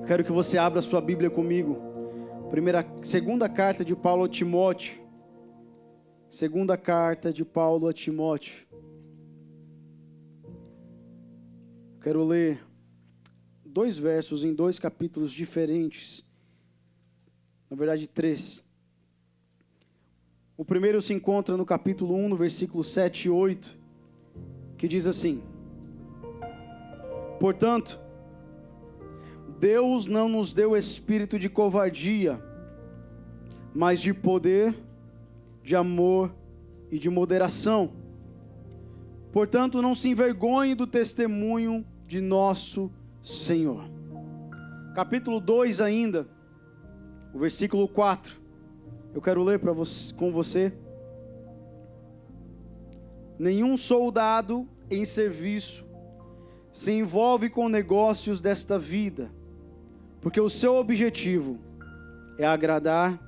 Quero que você abra sua Bíblia comigo. Segunda carta de Paulo a Timóteo. Segunda carta de Paulo a Timóteo. Quero ler 2 versos em 2 capítulos diferentes. Na verdade, 3. O primeiro se encontra no capítulo 1, no versículo 7 e 8, que diz assim: Portanto, Deus não nos deu espírito de covardia, mas de poder, de amor e de moderação. Portanto, não se envergonhe do testemunho de nosso Senhor. Capítulo 2 ainda, o versículo 4. Eu quero ler com você. Nenhum soldado em serviço se envolve com negócios desta vida, porque o seu objetivo é agradar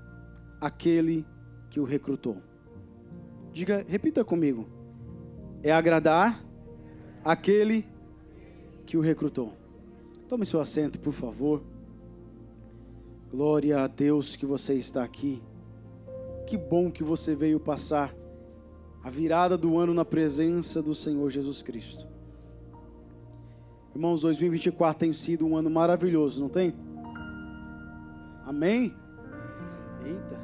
aquele que o recrutou. Repita comigo. É agradar aquele que o recrutou. Tome seu assento, por favor. Glória a Deus que você está aqui. Que bom que você veio passar a virada do ano na presença do Senhor Jesus Cristo. Irmãos, 2024 tem sido um ano maravilhoso, não tem? Amém? Eita.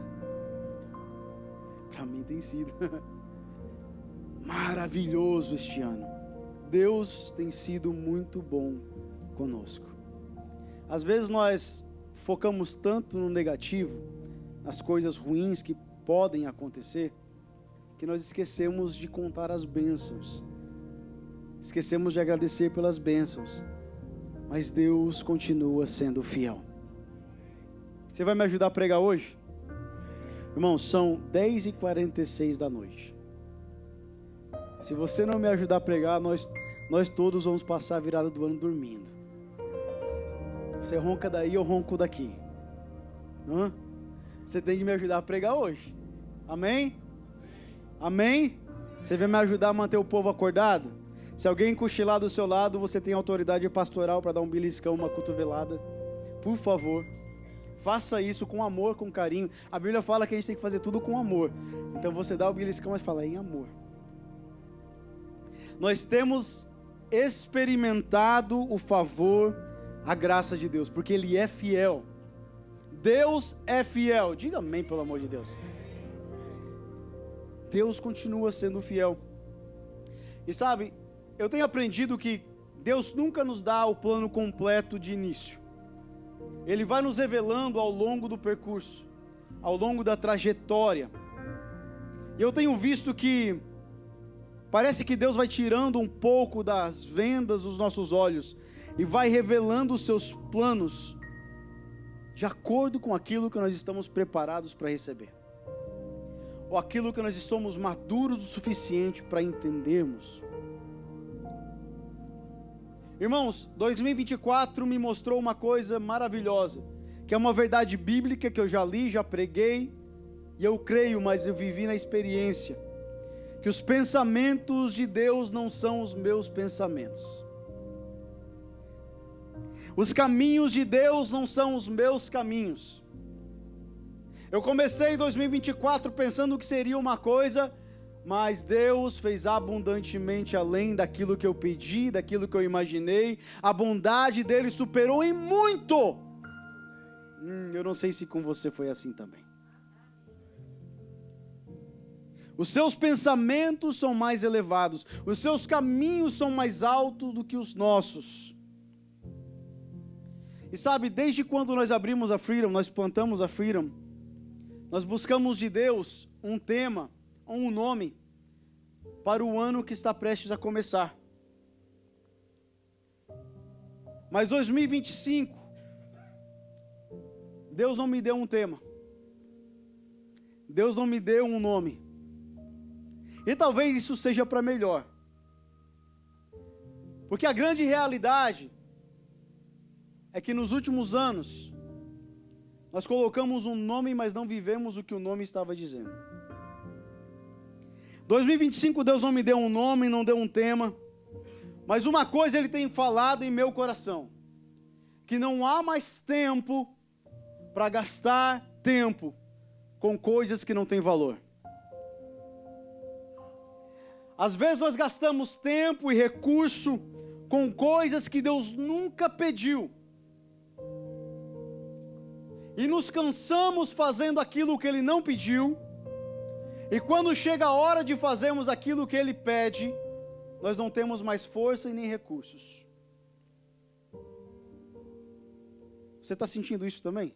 Para mim tem sido maravilhoso este ano. Deus tem sido muito bom conosco. Às vezes nós focamos tanto no negativo, nas coisas ruins que podem acontecer, que nós esquecemos de contar as bênçãos. Esquecemos de agradecer pelas bênçãos. Mas Deus continua sendo fiel. Você vai me ajudar a pregar hoje? Irmãos, são 10h46 da noite. Se você não me ajudar a pregar, nós todos vamos passar a virada do ano dormindo. Você ronca daí, eu ronco daqui. Você tem que me ajudar a pregar hoje. Amém? Amém? Você vai me ajudar a manter o povo acordado? Se alguém cochilar do seu lado, você tem autoridade pastoral para dar um beliscão, uma cotovelada. Por favor, faça isso com amor, com carinho. A Bíblia fala que a gente tem que fazer tudo com amor. Então você dá o beliscão, mas fala em amor. Nós temos experimentado o favor, a graça de Deus, porque Ele é fiel. Deus é fiel. Diga amém, pelo amor de Deus. Deus continua sendo fiel. E sabe, eu tenho aprendido que Deus nunca nos dá o plano completo de início. Ele vai nos revelando ao longo do percurso, ao longo da trajetória. E eu tenho visto que parece que Deus vai tirando um pouco das vendas dos nossos olhos e vai revelando os seus planos de acordo com aquilo que nós estamos preparados para receber, ou aquilo que nós estamos maduros o suficiente para entendermos. Irmãos, 2024 me mostrou uma coisa maravilhosa, que é uma verdade bíblica que eu já li, já preguei, e eu creio, mas eu vivi na experiência, que os pensamentos de Deus não são os meus pensamentos. Os caminhos de Deus não são os meus caminhos. Eu comecei em 2024 pensando que seria uma coisa, mas Deus fez abundantemente além daquilo que eu pedi, daquilo que eu imaginei. A bondade dele superou em muito. Eu não sei se com você foi assim também. Os seus pensamentos são mais elevados, os seus caminhos são mais altos do que os nossos. E sabe, desde quando nós abrimos a Freedom, nós plantamos a Freedom, nós buscamos de Deus um tema, um nome, para o ano que está prestes a começar. Mas 2025, Deus não me deu um tema. Deus não me deu um nome. E talvez isso seja para melhor. Porque a grande realidade é que nos últimos anos, nós colocamos um nome, mas não vivemos o que o nome estava dizendo. 2025 Deus não me deu um nome, não deu um tema, mas uma coisa Ele tem falado em meu coração, que não há mais tempo para gastar tempo com coisas que não têm valor. Às vezes nós gastamos tempo e recurso com coisas que Deus nunca pediu. E nos cansamos fazendo aquilo que Ele não pediu. E quando chega a hora de fazermos aquilo que Ele pede, nós não temos mais força e nem recursos. Você está sentindo isso também?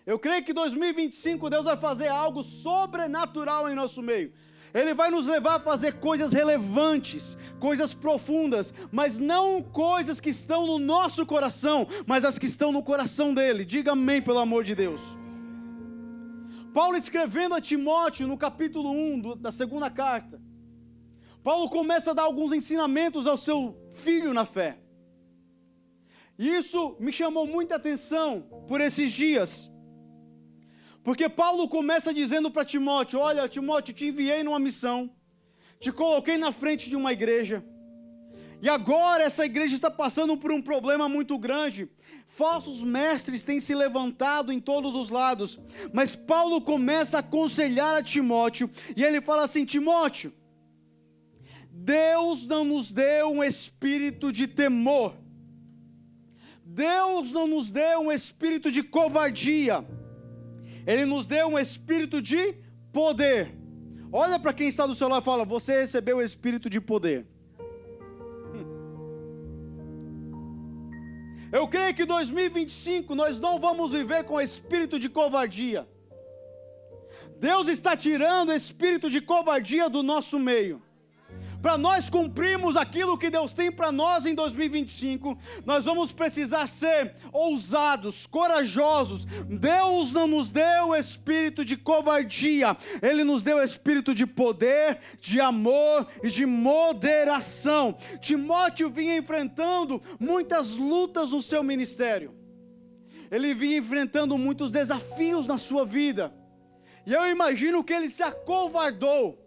Eu creio que em 2025 Deus vai fazer algo sobrenatural em nosso meio. Ele vai nos levar a fazer coisas relevantes, coisas profundas, mas não coisas que estão no nosso coração, mas as que estão no coração dele. Diga amém, pelo amor de Deus. Paulo escrevendo a Timóteo no capítulo 1 da segunda carta, Paulo começa a dar alguns ensinamentos ao seu filho na fé. E isso me chamou muita atenção por esses dias. Porque Paulo começa dizendo para Timóteo: olha, Timóteo, te enviei numa missão, te coloquei na frente de uma igreja, e agora essa igreja está passando por um problema muito grande. Falsos mestres têm se levantado em todos os lados, mas Paulo começa a aconselhar a Timóteo, e ele fala assim: Timóteo, Deus não nos deu um espírito de temor, Deus não nos deu um espírito de covardia, Ele nos deu um espírito de poder. Olha para quem está do seu lado e fala: você recebeu o espírito de poder. Eu creio que em 2025 nós não vamos viver com espírito de covardia. Deus está tirando o espírito de covardia do nosso meio. Para nós cumprirmos aquilo que Deus tem para nós em 2025, nós vamos precisar ser ousados, corajosos. Deus não nos deu espírito de covardia, Ele nos deu espírito de poder, de amor e de moderação. Timóteo vinha enfrentando muitas lutas no seu ministério, ele vinha enfrentando muitos desafios na sua vida, e eu imagino que ele se acovardou.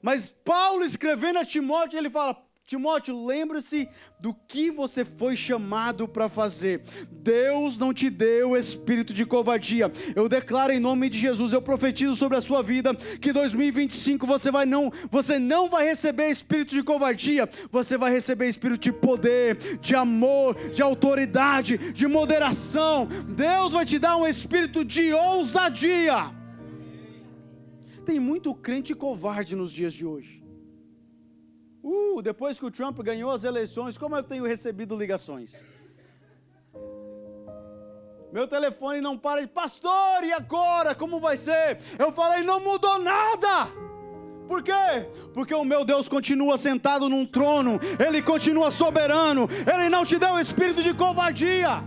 Mas Paulo, escrevendo a Timóteo, ele fala: Timóteo, lembre-se do que você foi chamado para fazer. Deus não te deu espírito de covardia. Eu declaro em nome de Jesus, eu profetizo sobre a sua vida, que 2025 você não vai receber espírito de covardia, você vai receber espírito de poder, de amor, de autoridade, de moderação. Deus vai te dar um espírito de ousadia. Tem muito crente covarde nos dias de hoje. Depois que o Trump ganhou as eleições, como eu tenho recebido ligações? Meu telefone não para de: pastor, e agora? Como vai ser? Eu falei: não mudou nada. Por quê? Porque o meu Deus continua sentado num trono, Ele continua soberano, Ele não te deu espírito de covardia.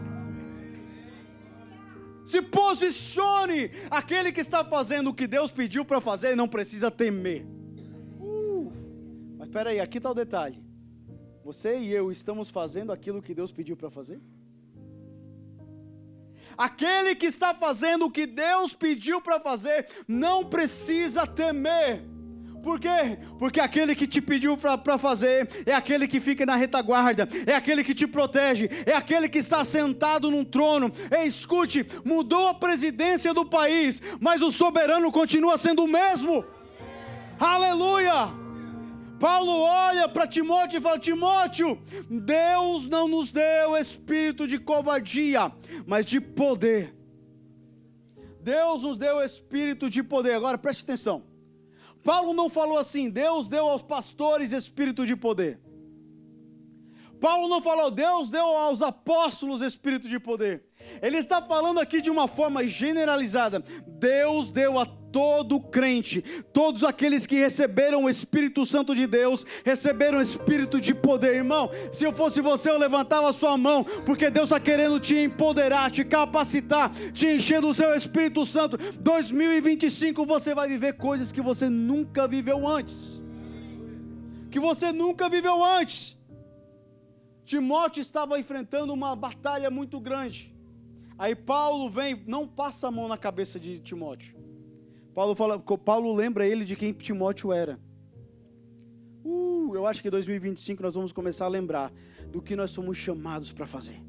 Se posicione. Aquele que está fazendo o que Deus pediu para fazer não precisa temer. Mas espera aí, aqui está o detalhe. Você e eu estamos fazendo aquilo que Deus pediu para fazer? Aquele que está fazendo o que Deus pediu para fazer não precisa temer. Por quê? Porque aquele que te pediu para fazer é aquele que fica na retaguarda, é aquele que te protege, é aquele que está sentado num trono. Ei, escute, mudou a presidência do país, mas o soberano continua sendo o mesmo. Aleluia! Paulo olha para Timóteo e fala: Timóteo, Deus não nos deu espírito de covardia, mas de poder. Deus nos deu espírito de poder. Agora preste atenção. Paulo não falou assim: Deus deu aos pastores espírito de poder. Paulo não falou: Deus deu aos apóstolos espírito de poder. Ele está falando aqui de uma forma generalizada. Deus deu a todo crente, todos aqueles que receberam o Espírito Santo de Deus, receberam o espírito de poder. Irmão, se eu fosse você, eu levantava a sua mão, porque Deus está querendo te empoderar, te capacitar, te encher do seu Espírito Santo. 2025 você vai viver coisas que você nunca viveu antes. Timóteo estava enfrentando uma batalha muito grande. Aí Paulo vem, não passa a mão na cabeça de Timóteo. Paulo lembra ele de quem Timóteo era. Eu acho que em 2025 nós vamos começar a lembrar do que nós somos chamados para fazer.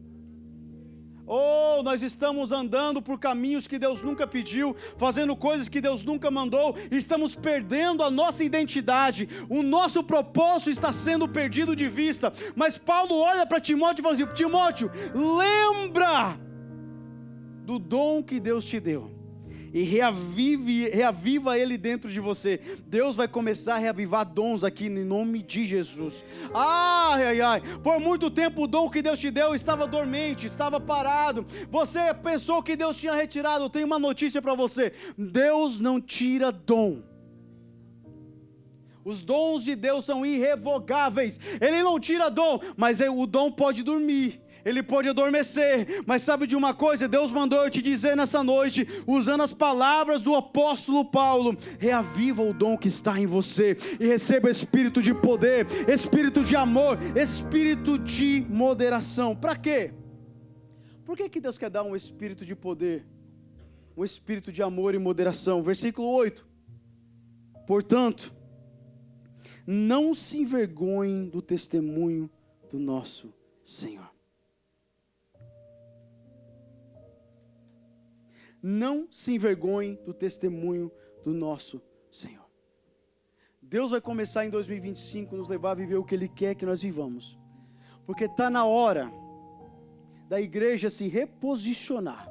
Oh, nós estamos andando por caminhos que Deus nunca pediu, fazendo coisas que Deus nunca mandou, estamos perdendo a nossa identidade, o nosso propósito está sendo perdido de vista. Mas Paulo olha para Timóteo e fala assim: Timóteo, lembra do dom que Deus te deu e reaviva ele dentro de você. Deus vai começar a reavivar dons aqui em nome de Jesus. Ai, por muito tempo o dom que Deus te deu estava dormente, estava parado, você pensou que Deus tinha retirado. Eu tenho uma notícia para você: Deus não tira dom. Os dons de Deus são irrevogáveis. Ele não tira dom, mas o dom pode dormir, ele pode adormecer. Mas sabe de uma coisa? Deus mandou eu te dizer nessa noite, usando as palavras do apóstolo Paulo: reaviva o dom que está em você e receba espírito de poder, espírito de amor, espírito de moderação. Para quê? Por que Deus quer dar um espírito de poder, um espírito de amor e moderação? Versículo 8: portanto, não se envergonhem do testemunho do nosso Senhor. Não se envergonhem do testemunho do nosso Senhor. Deus vai começar em 2025 nos levar a viver o que Ele quer que nós vivamos, porque está na hora da igreja se reposicionar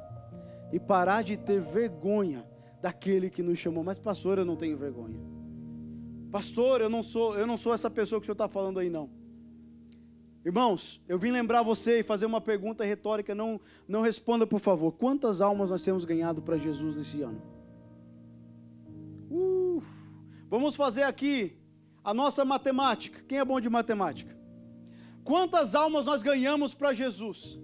e parar de ter vergonha daquele que nos chamou. Mas pastor, eu não tenho vergonha. Pastor, eu não sou essa pessoa que o senhor está falando aí, não. Irmãos, eu vim lembrar você e fazer uma pergunta retórica. Não responda, por favor. Quantas almas nós temos ganhado para Jesus nesse ano? Vamos fazer aqui a nossa matemática. Quem é bom de matemática? Quantas almas nós ganhamos para Jesus?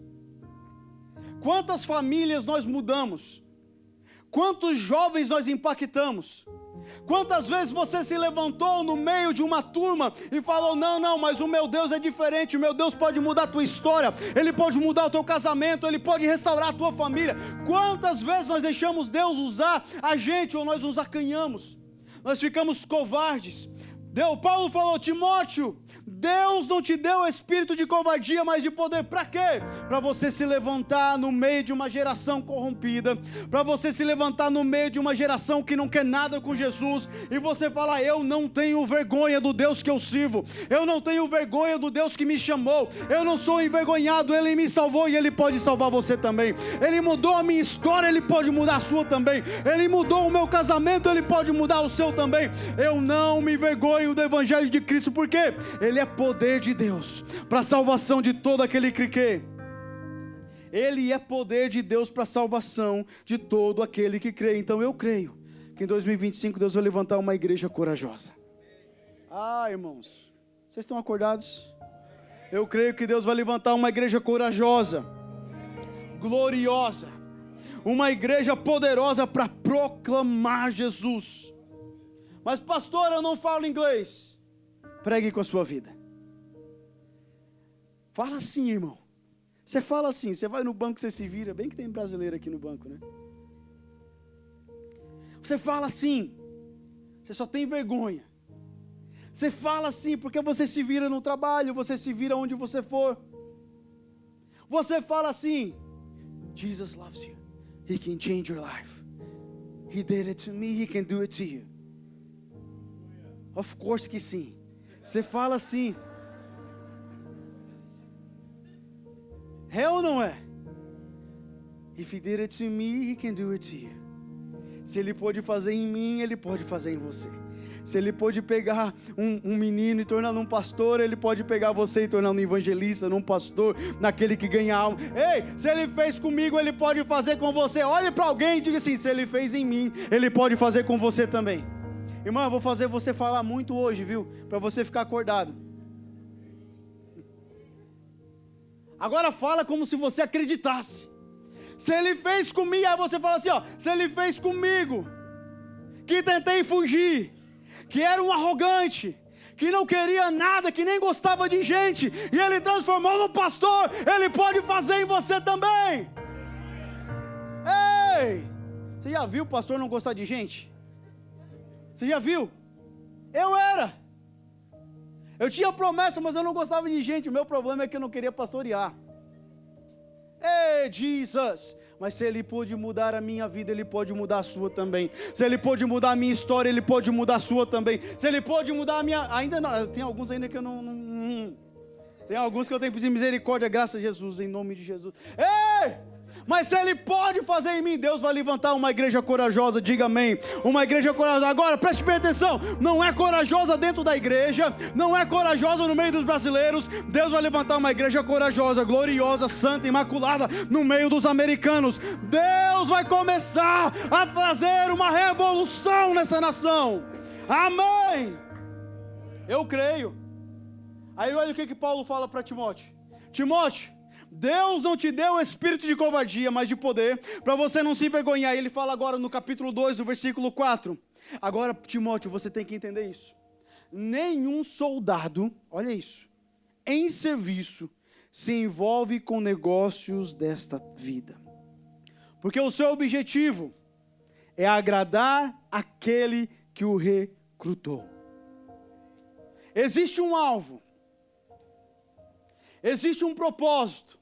Quantas famílias nós mudamos? Quantos jovens nós impactamos? Quantas vezes você se levantou no meio de uma turma e falou: não, mas o meu Deus é diferente, o meu Deus pode mudar a tua história, Ele pode mudar o teu casamento, Ele pode restaurar a tua família. Quantas vezes nós deixamos Deus usar a gente, ou nós nos acanhamos, nós ficamos covardes? Paulo falou: Timóteo, Deus não te deu espírito de covardia, mas de poder. Para quê? Para você se levantar no meio de uma geração corrompida, para você se levantar no meio de uma geração que não quer nada com Jesus, e você falar: eu não tenho vergonha do Deus que eu sirvo, eu não tenho vergonha do Deus que me chamou, eu não sou envergonhado, Ele me salvou e Ele pode salvar você também. Ele mudou a minha história, Ele pode mudar a sua também. Ele mudou o meu casamento, Ele pode mudar o seu também. Eu não me envergonho do Evangelho de Cristo, porque Ele é poder de Deus para a salvação de todo aquele que crê. Ele é poder de Deus para a salvação de todo aquele que crê. Então eu creio que em 2025 Deus vai levantar uma igreja corajosa. Irmãos, vocês estão acordados? Eu creio que Deus vai levantar uma igreja corajosa, gloriosa, uma igreja poderosa para proclamar Jesus. Mas pastor, eu não falo inglês. Pregue com a sua vida. Fala assim, irmão. Você fala assim, você vai no banco, você se vira. Bem que tem brasileiro aqui no banco, né? Você fala assim, você só tem vergonha. Você fala assim porque você se vira no trabalho, você se vira onde você for. Você fala assim: Jesus loves you. He can change your life. He did it to me, He can do it to you. Of course que sim. Você fala assim. É ou não é? If He did it to me, He can do it to you. Se Ele pode fazer em mim, Ele pode fazer em você. Se Ele pode pegar um menino e tornar num pastor, Ele pode pegar você e tornar num evangelista, num pastor, naquele que ganha alma. Ei, se Ele fez comigo, Ele pode fazer com você. Olhe para alguém e diga assim: se Ele fez em mim, Ele pode fazer com você também. Irmão, eu vou fazer você falar muito hoje, viu? Para você ficar acordado. Agora fala como se você acreditasse. Se Ele fez comigo, aí você fala assim, ó: se Ele fez comigo, que tentei fugir, que era um arrogante, que não queria nada, que nem gostava de gente, e Ele transformou num pastor, Ele pode fazer em você também. Ei, você já viu o pastor não gostar de gente? Você já viu? Eu tinha promessa, mas eu não gostava de gente. O meu problema é que eu não queria pastorear. Ei, Jesus! Mas se Ele pôde mudar a minha vida, Ele pode mudar a sua também. Se Ele pôde mudar a minha história, Ele pode mudar a sua também. Se Ele pode mudar a minha... Ainda não, tem alguns ainda que eu não... Tem alguns que eu tenho que pedir misericórdia, graças a Jesus, em nome de Jesus. Ei! Mas se Ele pode fazer em mim, Deus vai levantar uma igreja corajosa, diga amém. Uma igreja corajosa. Agora, preste bem atenção, não é corajosa dentro da igreja, não é corajosa no meio dos brasileiros. Deus vai levantar uma igreja corajosa, gloriosa, santa, imaculada, no meio dos americanos. Deus vai começar a fazer uma revolução nessa nação. Amém. Eu creio. Aí olha o que Paulo fala para Timóteo. Timóteo, Deus não te deu o espírito de covardia, mas de poder, para você não se envergonhar. Ele fala agora no capítulo 2, no versículo 4. Agora, Timóteo, você tem que entender isso. Nenhum soldado, olha isso, em serviço, se envolve com negócios desta vida. Porque o seu objetivo é agradar aquele que o recrutou. Existe um alvo. Existe um propósito,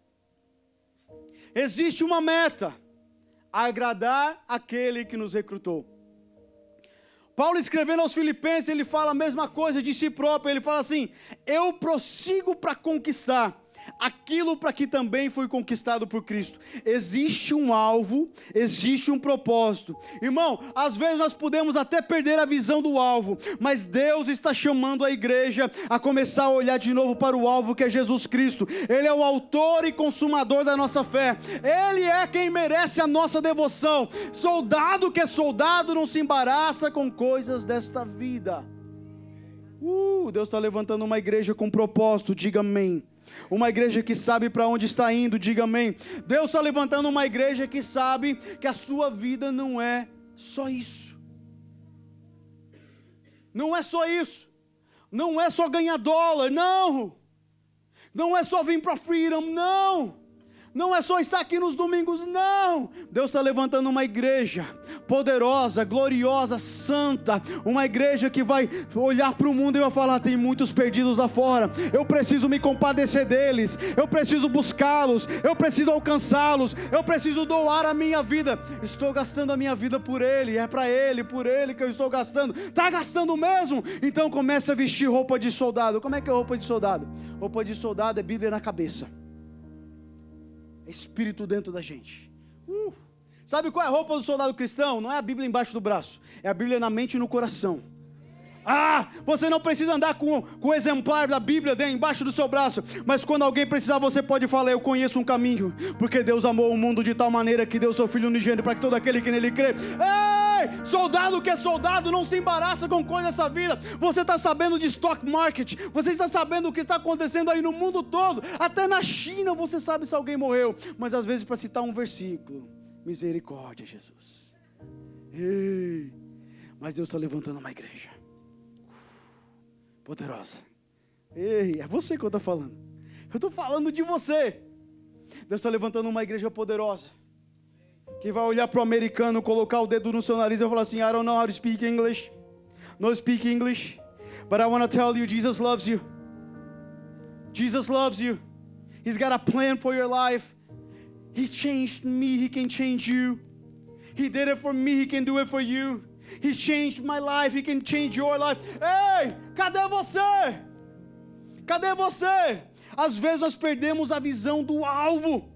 existe uma meta, agradar aquele que nos recrutou. Paulo escrevendo aos Filipenses, ele fala a mesma coisa de si próprio, ele fala assim, eu prossigo para conquistar aquilo para que também foi conquistado por Cristo. Existe um alvo, existe um propósito. Irmão, às vezes nós podemos até perder a visão do alvo, mas Deus está chamando a igreja a começar a olhar de novo para o alvo, que é Jesus Cristo. Ele é o autor e consumador da nossa fé. Ele é quem merece a nossa devoção. Soldado que é soldado não se embaraça com coisas desta vida. Deus está levantando uma igreja com propósito, diga amém. Uma igreja que sabe para onde está indo, diga amém. Deus está levantando uma igreja que sabe que a sua vida não é só isso. Não é só isso. Não é só ganhar dólar, não. Não é só vir para Freedom, não. Não é só estar aqui nos domingos, não. Deus está levantando uma igreja poderosa, gloriosa, santa. Uma igreja que vai olhar para o mundo e vai falar, tem muitos perdidos lá fora. Eu preciso me compadecer deles. Eu preciso buscá-los. Eu preciso alcançá-los. Eu preciso doar a minha vida. Estou gastando a minha vida por Ele. É para Ele, por Ele que eu estou gastando. Está gastando mesmo? Então comece a vestir roupa de soldado. Como é que é roupa de soldado? Roupa de soldado é Bíblia na cabeça. Espírito dentro da gente. Sabe qual é a roupa do soldado cristão? Não é a Bíblia embaixo do braço, é a Bíblia na mente e no coração. Você não precisa andar com o exemplar da Bíblia embaixo do seu braço, mas quando alguém precisar, você pode falar, eu conheço um caminho, porque Deus amou o mundo de tal maneira que deu seu Filho unigênito para que todo aquele que nele crê. Ei, soldado que é soldado não se embaraça com coisa dessa vida. Você está sabendo de stock market, você está sabendo o que está acontecendo aí no mundo todo, até na China você sabe se alguém morreu, mas às vezes para citar um versículo, misericórdia, Jesus. Ei, mas Deus está levantando uma igreja poderosa. Ei, é você que eu estou falando. Eu estou falando de você. Deus está levantando uma igreja poderosa, que vai olhar para o americano, colocar o dedo no seu nariz e falar assim, I don't know how to speak English. No speak English. But I want to tell you, Jesus loves you. Jesus loves you. He's got a plan for your life. He changed me, He can change you. He did it for me, He can do it for you. He changed my life, He can change your life. Ei, cadê você? Cadê você? Às vezes nós perdemos a visão do alvo,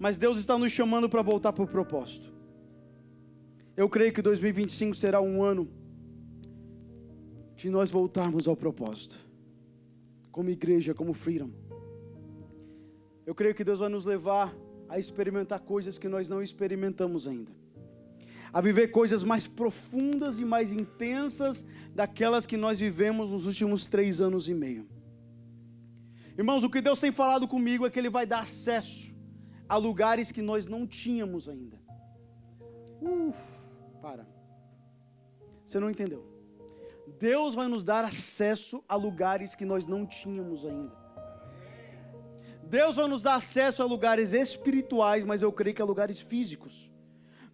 mas Deus está nos chamando para voltar para o propósito. Eu creio que 2025 será um ano de nós voltarmos ao propósito, como igreja, como Freedom. Eu creio que Deus vai nos levar a experimentar coisas que nós não experimentamos ainda, a viver coisas mais profundas e mais intensas daquelas que nós vivemos nos últimos 3 anos e meio. Irmãos, o que Deus tem falado comigo é que Ele vai dar acesso a lugares que nós não tínhamos ainda. Você não entendeu? Deus vai nos dar acesso a lugares que nós não tínhamos ainda. Deus vai nos dar acesso a lugares espirituais, mas eu creio que a lugares físicos.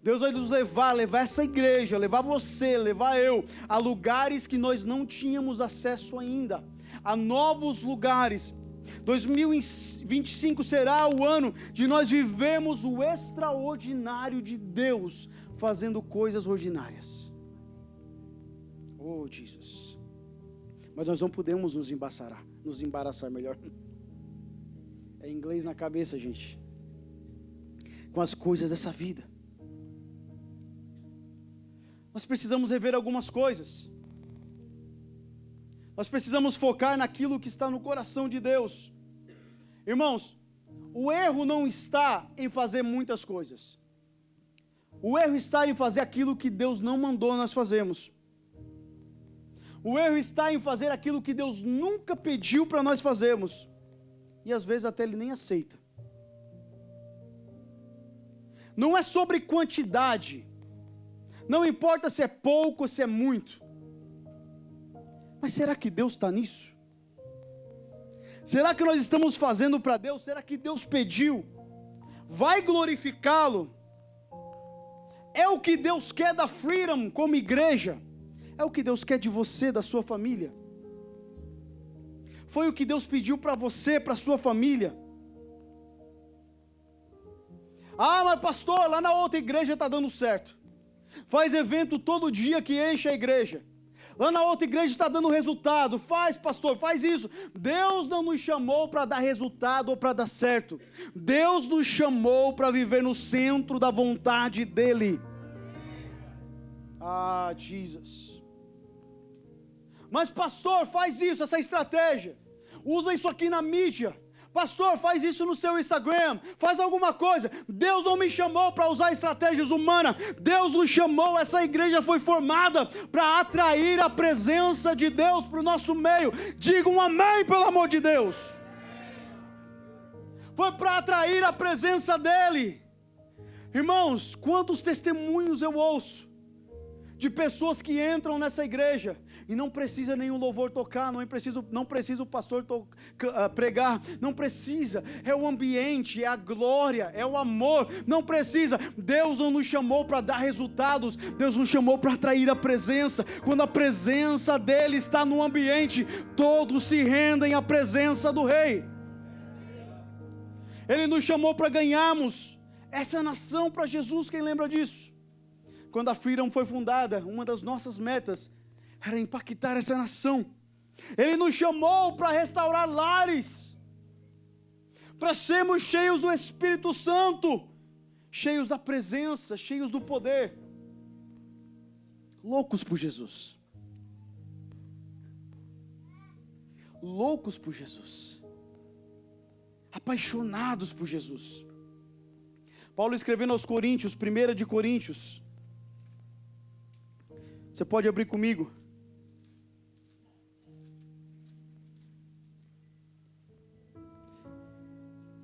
Deus vai nos levar essa igreja, levar você, levar eu, a lugares que nós não tínhamos acesso ainda, a novos lugares. 2025 será o ano de nós vivermos o extraordinário de Deus, fazendo coisas ordinárias. Oh, Jesus. Mas nós não podemos nos embaraçar melhor. É inglês na cabeça, gente. Com as coisas dessa vida. Nós precisamos rever algumas coisas. Nós precisamos focar naquilo que está no coração de Deus. Irmãos, o erro não está em fazer muitas coisas. O erro está em fazer aquilo que Deus não mandou nós fazermos. O erro está em fazer aquilo que Deus nunca pediu para nós fazermos. E às vezes até Ele nem aceita. Não é sobre quantidade. Não importa se é pouco ou se é muito. Mas será que Deus está nisso? Será que nós estamos fazendo para Deus? Será que Deus pediu? Vai glorificá-lo? É o que Deus quer da Freedom como igreja? É o que Deus quer de você, da sua família? Foi o que Deus pediu para você, para a sua família? Ah, mas pastor, lá na outra igreja está dando certo. Faz evento todo dia que enche a igreja. Lá na outra igreja está dando resultado. Faz, pastor, faz isso. Deus não nos chamou para dar resultado ou para dar certo. Deus nos chamou para viver no centro da vontade dEle. Ah, Jesus. Mas pastor, faz isso, essa estratégia. Usa isso aqui na mídia. Pastor, faz isso no seu Instagram, faz alguma coisa. Deus não me chamou para usar estratégias humanas. Deus nos chamou, essa igreja foi formada para atrair a presença de Deus para o nosso meio. Diga um amém, pelo amor de Deus. Foi para atrair a presença dEle. Irmãos, quantos testemunhos eu ouço de pessoas que entram nessa igreja e não precisa nenhum louvor tocar, não precisa o pastor pregar, não precisa, é o ambiente, é a glória, é o amor, não precisa. Deus não nos chamou para dar resultados, Deus nos chamou para atrair a presença. Quando a presença dEle está no ambiente, todos se rendem à presença do Rei. Ele nos chamou para ganharmos essa nação para Jesus. Quem lembra disso? Quando a Freedom foi fundada, uma das nossas metas era impactar essa nação. Ele nos chamou para restaurar lares, para sermos cheios do Espírito Santo, cheios da presença, cheios do poder, loucos por Jesus, loucos por Jesus, apaixonados por Jesus. Paulo escrevendo aos Coríntios, 1 de Coríntios, você pode abrir comigo?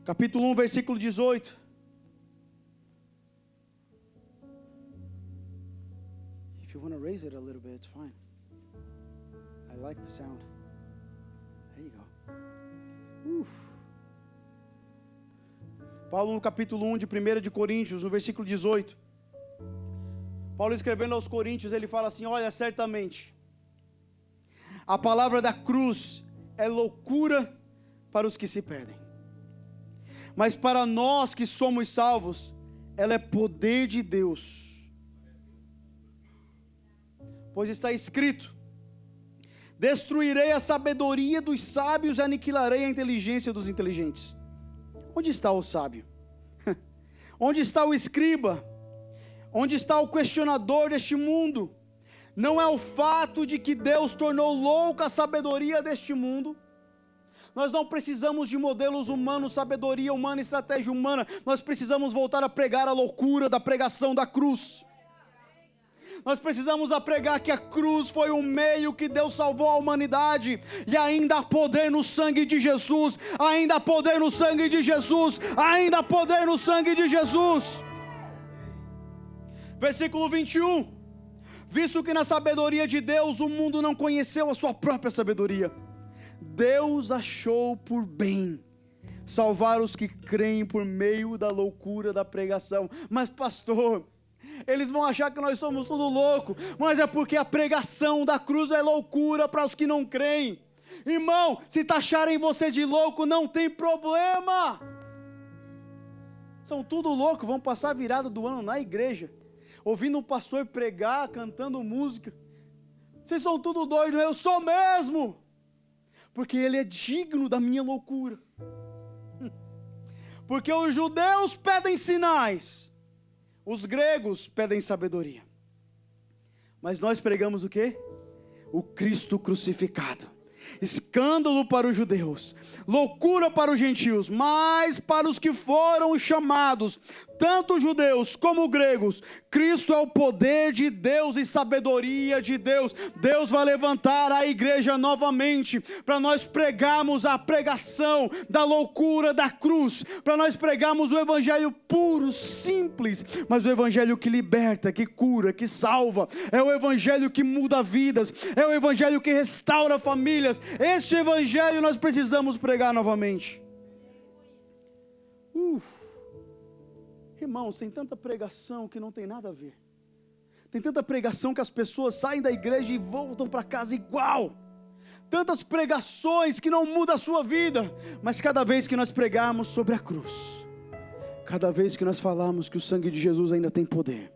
Capítulo 1, versículo 18. If you want to raise it a little bit, it's fine. I like the sound. There you go. Paulo no capítulo 1 de 1 de Coríntios, no versículo 18. Paulo escrevendo aos Coríntios, ele fala assim: olha, certamente, a palavra da cruz é loucura para os que se perdem. Mas para nós que somos salvos, ela é poder de Deus. Pois está escrito: destruirei a sabedoria dos sábios e aniquilarei a inteligência dos inteligentes. Onde está o sábio? Onde está o escriba? Onde está o questionador deste mundo? Não é o fato de que Deus tornou louca a sabedoria deste mundo. Nós não precisamos de modelos humanos, sabedoria humana, estratégia humana. Nós precisamos voltar a pregar a loucura da pregação da cruz. Nós precisamos a pregar que a cruz foi o meio que Deus salvou a humanidade. E ainda há poder no sangue de Jesus. Ainda há poder no sangue de Jesus. Ainda há poder no sangue de Jesus. Versículo 21. Visto que na sabedoria de Deus o mundo não conheceu a sua própria sabedoria, Deus achou por bem salvar os que creem por meio da loucura da pregação. Mas pastor, eles vão achar que nós somos tudo louco. Mas é porque a pregação da cruz é loucura para os que não creem. Irmão, se taxarem você de louco, não tem problema. São tudo louco, vão passar a virada do ano na igreja, ouvindo um pastor pregar, cantando música. Vocês são tudo doidos, eu sou mesmo, porque ele é digno da minha loucura. Porque os judeus pedem sinais, os gregos pedem sabedoria, mas nós pregamos o quê? O Cristo crucificado. Escândalo para os judeus, loucura para os gentios, mas para os que foram chamados, tanto judeus como gregos, Cristo é o poder de Deus e sabedoria de Deus. Deus vai levantar a igreja novamente, para nós pregarmos a pregação da loucura da cruz, para nós pregarmos o evangelho puro, simples, mas o evangelho que liberta, que cura, que salva, é o evangelho que muda vidas, é o evangelho que restaura famílias. Este evangelho nós precisamos pregar novamente. Irmãos, tem tanta pregação que não tem nada a ver. Tem tanta pregação que as pessoas saem da igreja e voltam para casa igual. Tantas pregações que não mudam a sua vida. Mas cada vez que nós pregarmos sobre a cruz, cada vez que nós falamos que o sangue de Jesus ainda tem poder,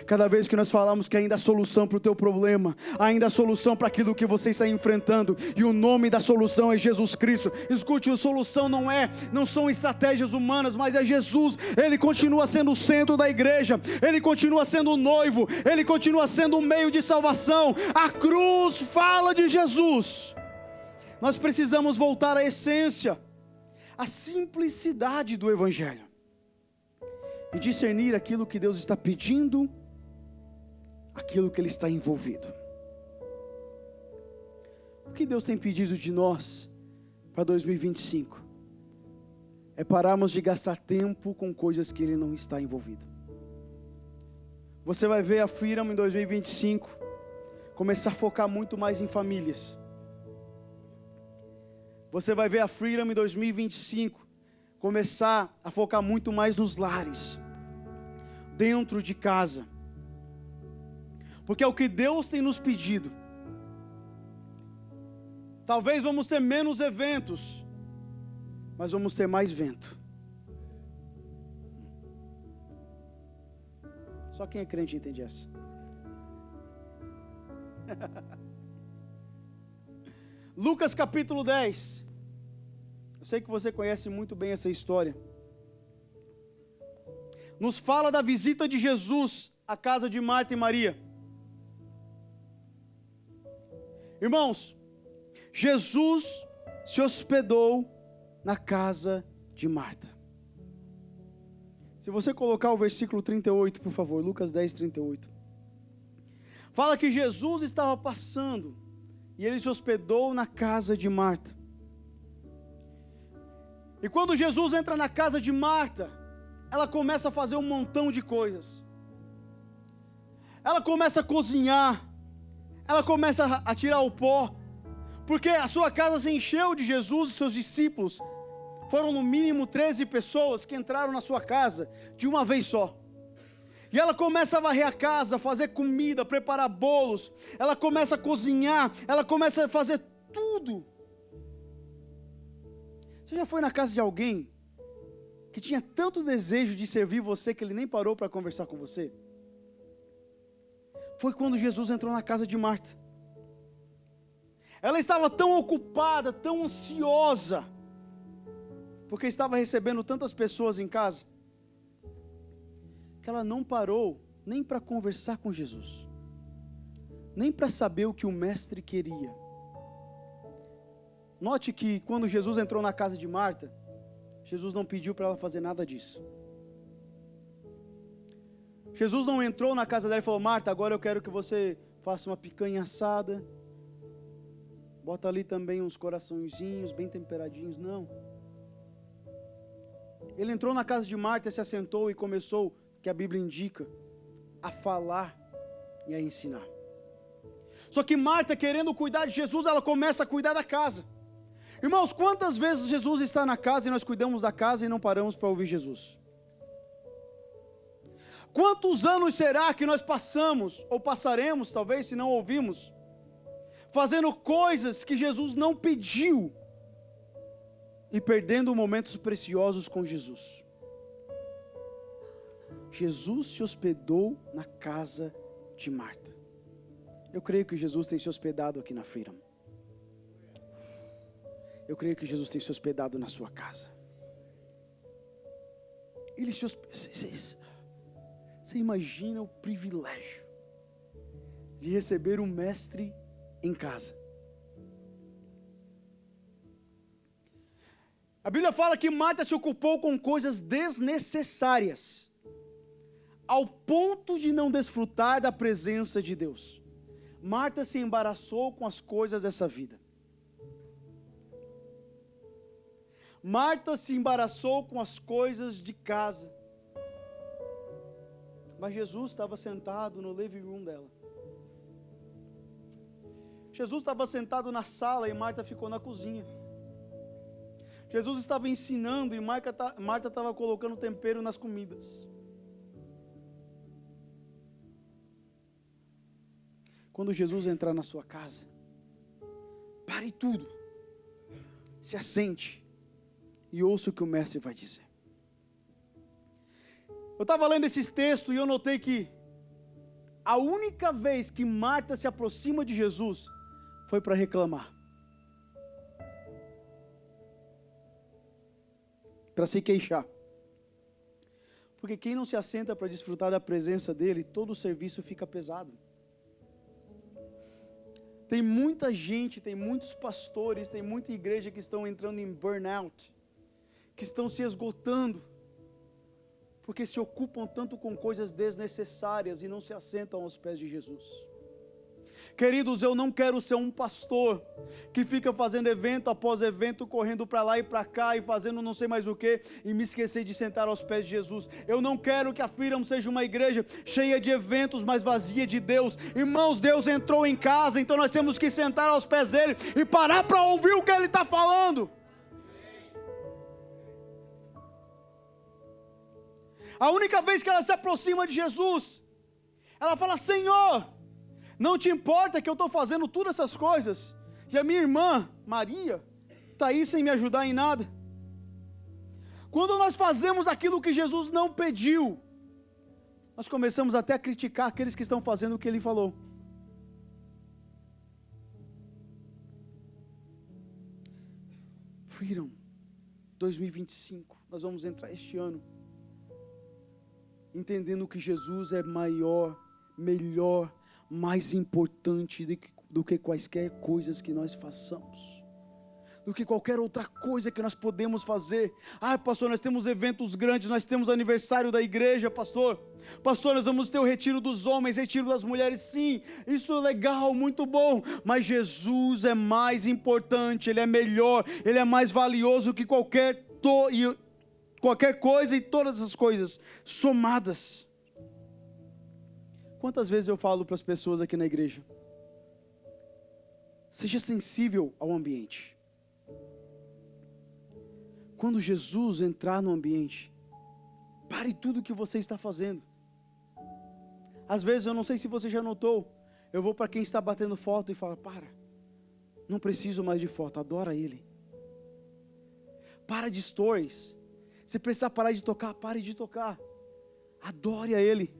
cada vez que nós falamos que ainda há solução para o teu problema, ainda há solução para aquilo que você está enfrentando, e o nome da solução é Jesus Cristo. Escute, a solução não são estratégias humanas, mas é Jesus. Ele continua sendo o centro da igreja, Ele continua sendo o noivo, Ele continua sendo o meio de salvação. A cruz fala de Jesus. Nós precisamos voltar à essência, à simplicidade do evangelho, e discernir aquilo que Deus está pedindo, aquilo que Ele está envolvido. O que Deus tem pedido de nós para 2025? É pararmos de gastar tempo com coisas que Ele não está envolvido. Você vai ver a Freedom em 2025 começar a focar muito mais em famílias. Você vai ver a Freedom em 2025 começar a focar muito mais nos lares, dentro de casa, porque é o que Deus tem nos pedido. Talvez vamos ter menos eventos, mas vamos ter mais vento. Só quem é crente entende essa. Lucas capítulo 10. Eu sei que você conhece muito bem essa história. Nos fala da visita de Jesus à casa de Marta e Maria. Irmãos, Jesus se hospedou na casa de Marta. Se você colocar o versículo 38, por favor, Lucas 10, 38. Fala que Jesus estava passando e Ele se hospedou na casa de Marta. E quando Jesus entra na casa de Marta, ela começa a fazer um montão de coisas. Ela começa a cozinhar, ela começa a tirar o pó, porque a sua casa se encheu de Jesus e seus discípulos. Foram no mínimo 13 pessoas que entraram na sua casa de uma vez só. E ela começa a varrer a casa, fazer comida, preparar bolos, ela começa a cozinhar, ela começa a fazer tudo. Você já foi na casa de alguém que tinha tanto desejo de servir você que ele nem parou para conversar com você? Foi quando Jesus entrou na casa de Marta. Ela estava tão ocupada, tão ansiosa, porque estava recebendo tantas pessoas em casa, que ela não parou nem para conversar com Jesus, nem para saber o que o mestre queria. Note que quando Jesus entrou na casa de Marta, Jesus não pediu para ela fazer nada disso. Jesus não entrou na casa dela e falou: Marta, agora eu quero que você faça uma picanha assada, bota ali também uns coraçõezinhos bem temperadinhos. Não. Ele entrou na casa de Marta, se assentou e começou, que a Bíblia indica, a falar e a ensinar. Só que Marta, querendo cuidar de Jesus, ela começa a cuidar da casa. Irmãos, quantas vezes Jesus está na casa e nós cuidamos da casa e não paramos para ouvir Jesus? Quantos anos será que nós passamos, ou passaremos talvez, se não ouvimos, fazendo coisas que Jesus não pediu e perdendo momentos preciosos com Jesus. Jesus se hospedou na casa de Marta. Eu creio que Jesus tem se hospedado aqui na Freedom. Eu creio que Jesus tem se hospedado na sua casa. Ele se hospedou. Você imagina o privilégio de receber um mestre em casa. A Bíblia fala que Marta se ocupou com coisas desnecessárias, ao ponto de não desfrutar da presença de Deus. Marta se embaraçou com as coisas dessa vida. Marta se embaraçou com as coisas de casa. Mas Jesus estava sentado no living room dela. Jesus estava sentado na sala e Marta ficou na cozinha. Jesus estava ensinando e Marta estava colocando tempero nas comidas. Quando Jesus entrar na sua casa, pare tudo, se assente e ouça o que o mestre vai dizer. Eu estava lendo esses textos e eu notei que a única vez que Marta se aproxima de Jesus foi para reclamar, para se queixar. Porque quem não se assenta para desfrutar da presença dele, todo o serviço fica pesado. Tem muita gente, tem muitos pastores, tem muita igreja que estão entrando em burnout, que estão se esgotando, porque se ocupam tanto com coisas desnecessárias e não se assentam aos pés de Jesus. Queridos, eu não quero ser um pastor que fica fazendo evento após evento, correndo para lá e para cá e fazendo não sei mais o que, e me esquecer de sentar aos pés de Jesus. Eu não quero que a Freedom seja uma igreja cheia de eventos, mas vazia de Deus. Irmãos, Deus entrou em casa, então nós temos que sentar aos pés dele e parar para ouvir o que ele está falando. A única vez que ela se aproxima de Jesus, ela fala: Senhor, não te importa que eu estou fazendo todas essas coisas, e a minha irmã, Maria, está aí sem me ajudar em nada. Quando nós fazemos aquilo que Jesus não pediu, nós começamos até a criticar aqueles que estão fazendo o que ele falou. Freedom 2025, nós vamos entrar este ano entendendo que Jesus é maior, melhor, mais importante do que quaisquer coisas que nós façamos, do que qualquer outra coisa que nós podemos fazer. Pastor, nós temos eventos grandes, nós temos aniversário da igreja, pastor, nós vamos ter o retiro dos homens, retiro das mulheres. Sim, isso é legal, muito bom, mas Jesus é mais importante, Ele é melhor, Ele é mais valioso que qualquer coisa e todas as coisas somadas. Quantas vezes eu falo para as pessoas aqui na igreja: seja sensível ao ambiente. Quando Jesus entrar no ambiente, pare tudo o que você está fazendo. Às vezes, eu não sei se você já notou, eu vou para quem está batendo foto e falo: para, não preciso mais de foto, adora Ele. Para de stories. Se precisar parar de tocar, pare de tocar. Adore a Ele.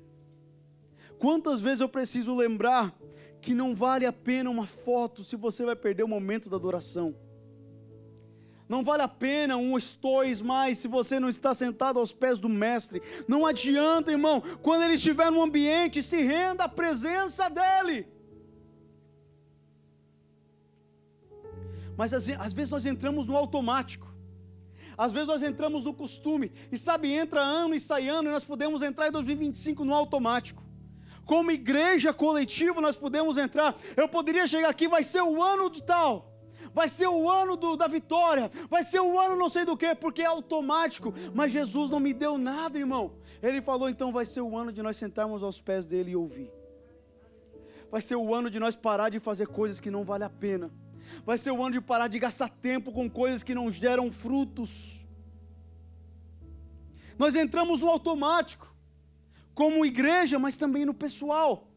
Quantas vezes eu preciso lembrar que não vale a pena uma foto se você vai perder o momento da adoração. Não vale a pena um stories mais se você não está sentado aos pés do mestre. Não adianta, irmão, quando ele estiver no ambiente, se renda à presença dele. Mas às vezes nós entramos no automático. Às vezes nós entramos no costume. E sabe, entra ano e sai ano, e nós podemos entrar em 2025 no automático. Como igreja coletiva nós podemos entrar. Eu poderia chegar aqui: vai ser o ano de tal, vai ser o ano da vitória, vai ser o ano não sei do que, porque é automático. Mas Jesus não me deu nada, irmão. Ele falou: então vai ser o ano de nós sentarmos aos pés dele e ouvir. Vai ser o ano de nós parar de fazer coisas que não valem a pena. Vai ser o ano de parar de gastar tempo com coisas que não geram frutos. Nós entramos no automático, como igreja, mas também no pessoal.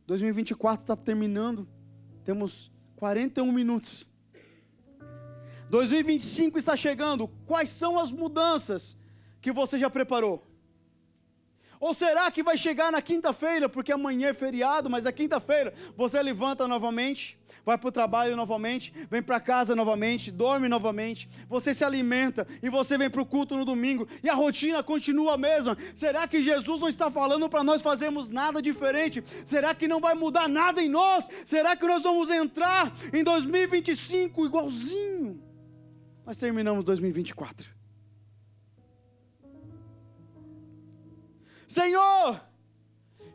2024 está terminando, Temos 41 minutos. 2025 está chegando. Quais são as mudanças que você já preparou? Ou será que vai chegar na quinta-feira, porque amanhã é feriado, mas na quinta-feira você levanta novamente, vai para o trabalho novamente, vem para casa novamente, dorme novamente, você se alimenta e você vem para o culto no domingo e a rotina continua a mesma? Será que Jesus não está falando para nós fazermos nada diferente? Será que não vai mudar nada em nós? Será que nós vamos entrar em 2025 igualzinho nós terminamos 2024? Senhor,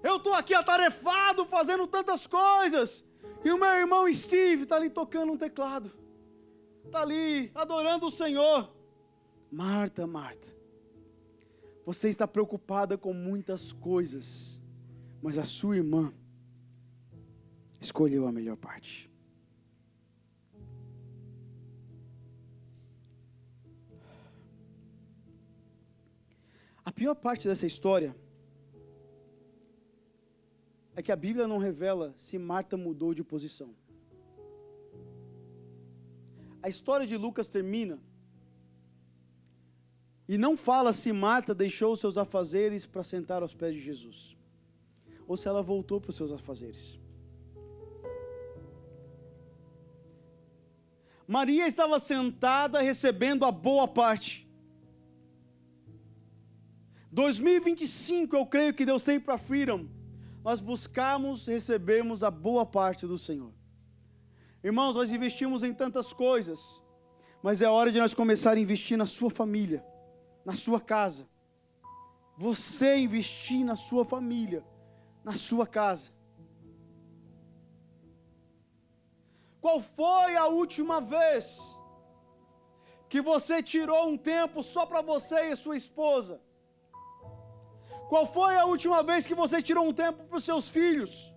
eu estou aqui atarefado, fazendo tantas coisas, e o meu irmão Steve está ali tocando um teclado, está ali adorando o Senhor. Marta, Marta, você está preocupada com muitas coisas, mas a sua irmã escolheu a melhor parte. A pior parte dessa história é que a Bíblia não revela se Marta mudou de posição. A história de Lucas termina e não fala se Marta deixou os seus afazeres para sentar aos pés de Jesus, ou se ela voltou para os seus afazeres. Maria estava sentada recebendo a boa parte. 2025, eu creio que Deus tem para Freedom nós buscarmos recebermos a boa parte do Senhor. Irmãos, nós investimos em tantas coisas, mas é hora de nós começar a investir na sua família, na sua casa. Você investir na sua família, na sua casa. Qual foi a última vez que você tirou um tempo só para você e a sua esposa? Qual foi a última vez que você tirou um tempo para os seus filhos?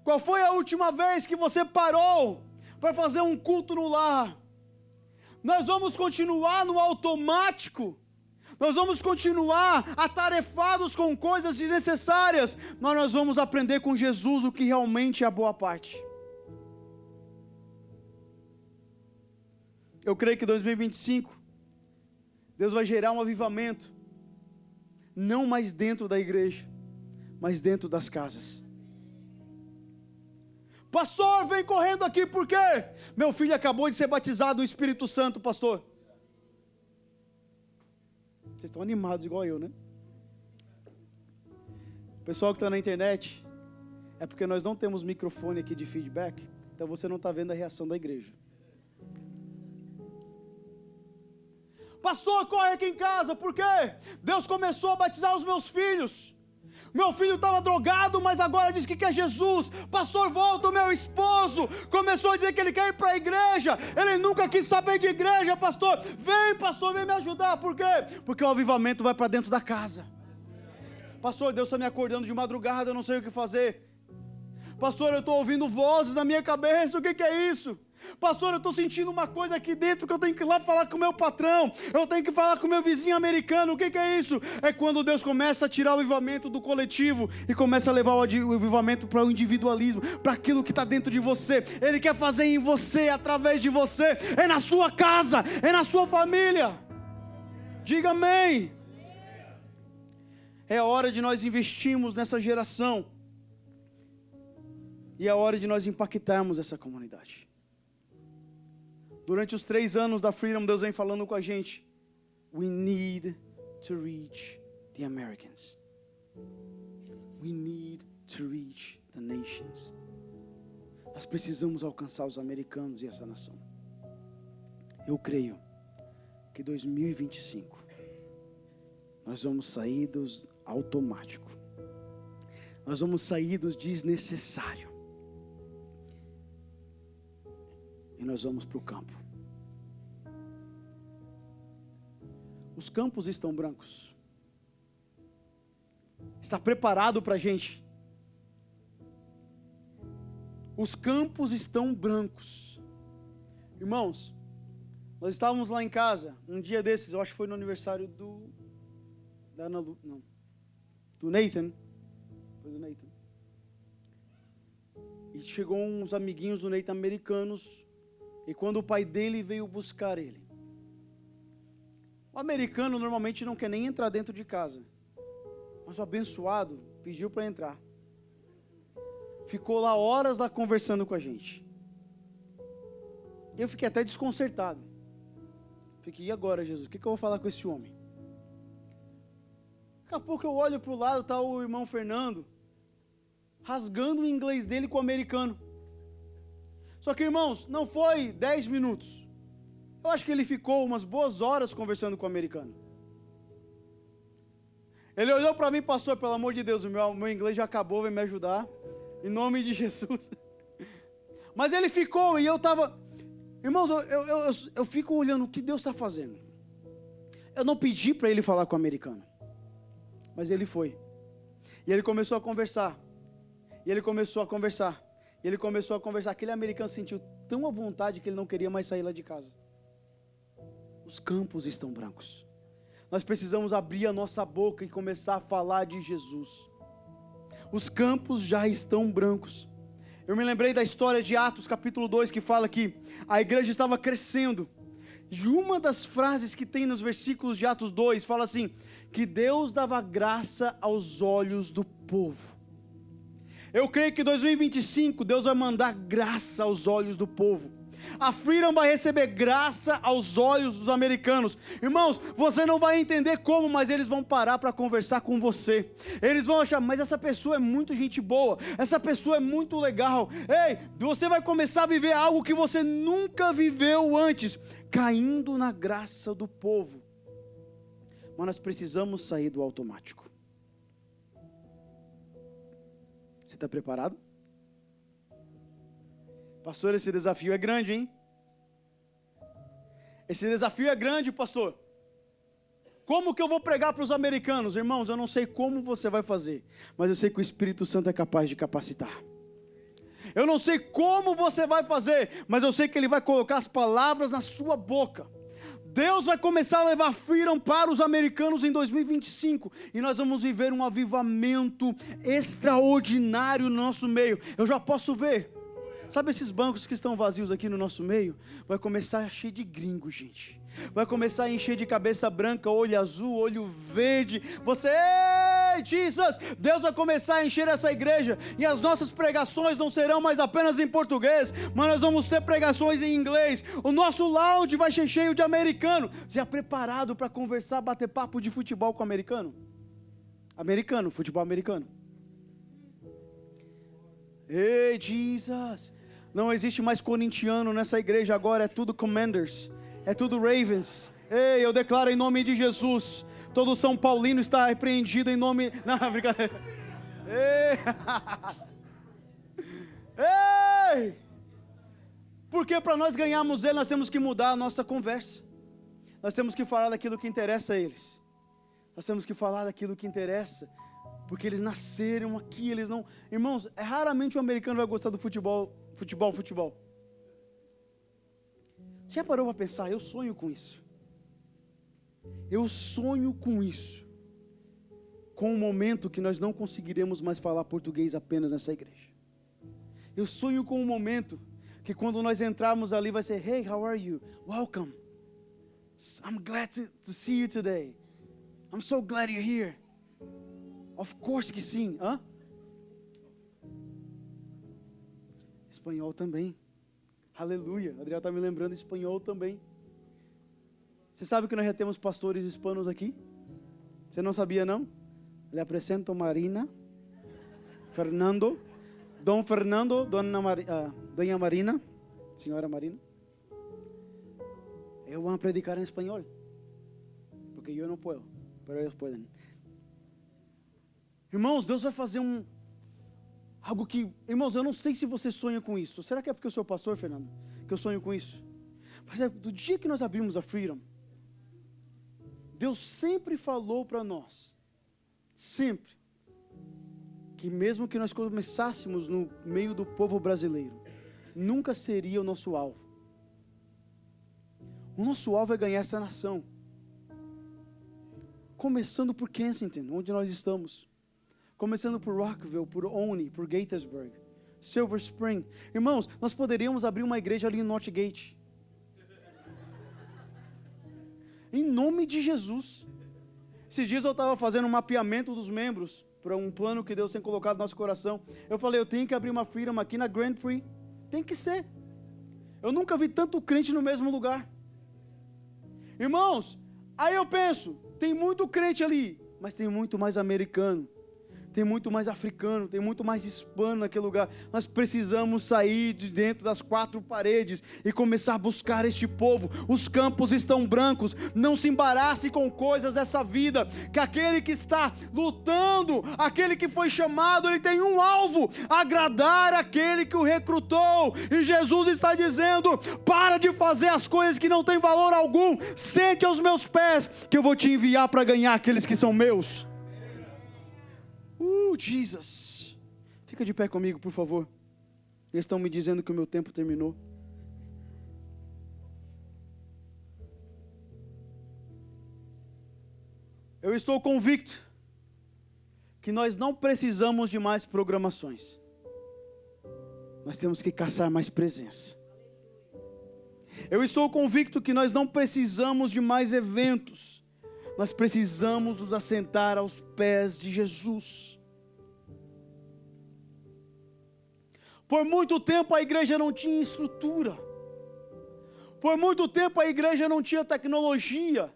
Qual foi a última vez que você parou para fazer um culto no lar? Nós vamos continuar no automático. Nós vamos continuar atarefados com coisas desnecessárias. Mas nós vamos aprender com Jesus o que realmente é a boa parte. Eu creio que 2025, Deus vai gerar um avivamento. Não mais dentro da igreja, mas dentro das casas. Pastor, vem correndo aqui, por quê? Meu filho acabou de ser batizado no Espírito Santo, pastor. Vocês estão animados igual eu, né? Pessoal que está na internet, é porque nós não temos microfone aqui de feedback, então você não está vendo a reação da igreja. Pastor, corre aqui em casa, por quê? Deus começou a batizar os meus filhos. Meu filho estava drogado, mas agora diz que quer Jesus. Pastor, volta, o meu esposo começou a dizer que ele quer ir para a igreja. Ele nunca quis saber de igreja, pastor, vem me ajudar. Por quê? Porque o avivamento vai para dentro da casa. Pastor, Deus está me acordando de madrugada, eu não sei o que fazer. Pastor, eu estou ouvindo vozes na minha cabeça, o que é isso? Pastor, eu estou sentindo uma coisa aqui dentro que eu tenho que ir lá falar com o meu patrão, eu tenho que falar com o meu vizinho americano, o que é isso? É quando Deus começa a tirar o avivamento do coletivo e começa a levar o avivamento para o individualismo, para aquilo que está dentro de você. Ele quer fazer em você, através de você, é na sua casa, é na sua família. Diga amém. É hora de nós investirmos nessa geração e é hora de nós impactarmos essa comunidade. Durante os 3 anos da Freedom, Deus vem falando com a gente. We need to reach the Americans. We need to reach the nations. Nós precisamos alcançar os americanos e essa nação. Eu creio que 2025 nós vamos sair dos automático. Nós vamos sair dos desnecessário. E nós vamos para o campo. Os campos estão brancos. Está preparado para a gente. Os campos estão brancos. Irmãos, nós estávamos lá em casa, um dia desses, eu acho que foi no aniversário do Nathan. Foi do Nathan. E chegou uns amiguinhos do Neita americanos, e quando o pai dele veio buscar ele, o americano normalmente não quer nem entrar dentro de casa, mas o abençoado pediu para entrar. Ficou lá horas lá conversando com a gente. Eu fiquei até desconcertado. Fiquei, e agora, Jesus? O que eu vou falar com esse homem? Daqui a pouco eu olho para o lado, está o irmão Fernando, rasgando o inglês dele com o americano. Só que, irmãos, não foi 10 minutos. Eu acho que ele ficou umas boas horas conversando com o americano. Ele olhou para mim, pastor, pelo amor de Deus, o meu inglês já acabou, vem me ajudar. Em nome de Jesus. Mas ele ficou e eu estava... Irmãos, eu fico olhando o que Deus está fazendo. Eu não pedi para ele falar com o americano. Mas ele foi. E ele começou a conversar. E ele começou a conversar. E ele começou a conversar. Aquele americano sentiu tão à vontade que ele não queria mais sair lá de casa. Os campos estão brancos. Nós precisamos abrir a nossa boca e começar a falar de Jesus. Os campos já estão brancos. Eu me lembrei da história de Atos capítulo 2, que fala que a igreja estava crescendo. E uma das frases que tem nos versículos de Atos 2, fala assim, que Deus dava graça aos olhos do povo. Eu creio que em 2025, Deus vai mandar graça aos olhos do povo. A Freedom vai receber graça aos olhos dos americanos. Irmãos, você não vai entender como, mas eles vão parar para conversar com você. Eles vão achar, mas essa pessoa é muito gente boa, essa pessoa é muito legal. Ei, você vai começar a viver algo que você nunca viveu antes, caindo na graça do povo. Mas nós precisamos sair do automático. Você está preparado? Pastor, esse desafio é grande, hein? Esse desafio é grande, pastor. Como que eu vou pregar para os americanos? Irmãos, eu não sei como você vai fazer, mas eu sei que o Espírito Santo é capaz de capacitar. Eu não sei como você vai fazer, mas eu sei que Ele vai colocar as palavras na sua boca. Deus vai começar a levar Freedom para os americanos em 2025, e nós vamos viver um avivamento extraordinário no nosso meio. Eu já posso ver. Sabe esses bancos que estão vazios aqui no nosso meio? Vai começar a encher de gringo, gente. Vai começar a encher de cabeça branca, olho azul, olho verde. Você, ei, Jesus! Deus vai começar a encher essa igreja. E as nossas pregações não serão mais apenas em português, mas nós vamos ter pregações em inglês. O nosso lounge vai ser cheio de americano. Já preparado para conversar, bater papo de futebol com americano? Americano, futebol americano. Ei, Jesus! Não existe mais corintiano nessa igreja agora, é tudo Commanders, é tudo Ravens. Ei, eu declaro em nome de Jesus, todo São Paulino está repreendido em nome... Não, brincadeira. Ei! Ei! Porque para nós ganharmos ele, nós temos que mudar a nossa conversa. Nós temos que falar daquilo que interessa a eles. Nós temos que falar daquilo que interessa, porque eles nasceram aqui, eles não... Irmãos, raramente um americano vai gostar do futebol. Você já parou para pensar? Eu sonho com isso. Eu sonho com isso. Com um momento que nós não conseguiremos mais falar português apenas nessa igreja. Eu sonho com um momento que quando nós entrarmos ali vai ser, hey, how are you? Welcome. I'm glad to see you today. I'm so glad you're here. Of course que sim. Hã? Espanhol também. Aleluia. Adriel está me lembrando espanhol também. Você sabe que nós já temos pastores hispanos aqui? Você não sabia, não? Le apresento Marina, Fernando, Dom Fernando, Dona Marina, Senhora Marina. Eu vou predicar em espanhol, porque eu não posso, mas eles podem. Irmãos, Deus vai fazer algo que, irmãos, eu não sei se você sonha com isso. Será que é porque eu sou pastor, Fernando, que eu sonho com isso? Mas do dia que nós abrimos a Freedom, Deus sempre falou para nós, sempre, que mesmo que nós começássemos no meio do povo brasileiro, nunca seria o nosso alvo. O nosso alvo é ganhar essa nação. Começando por Kensington, onde nós estamos. Começando por Rockville, por Olney, por Gaithersburg. Silver Spring. Irmãos, nós poderíamos abrir uma igreja ali em Northgate. Em nome de Jesus. Esses dias eu estava fazendo um mapeamento dos membros para um plano que Deus tem colocado no nosso coração. Eu falei, eu tenho que abrir uma firma aqui na Grand Prix. Tem que ser. Eu nunca vi tanto crente no mesmo lugar. Irmãos, aí eu penso, tem muito crente ali, mas tem muito mais americano, tem muito mais africano, tem muito mais hispano naquele lugar. Nós precisamos sair de dentro das quatro paredes e começar a buscar este povo. Os campos estão brancos, não se embarace com coisas dessa vida, que aquele que está lutando, aquele que foi chamado, ele tem um alvo, agradar aquele que o recrutou, e Jesus está dizendo, para de fazer as coisas que não têm valor algum, sente aos meus pés, que eu vou te enviar para ganhar aqueles que são meus. Jesus, fica de pé comigo, por favor. Eles estão me dizendo que o meu tempo terminou. Eu estou convicto que nós não precisamos de mais programações. Nós temos que caçar mais presença. Eu estou convicto que nós não precisamos de mais eventos. Nós precisamos nos assentar aos pés de Jesus. Por muito tempo a igreja não tinha estrutura. Por muito tempo a igreja não tinha tecnologia.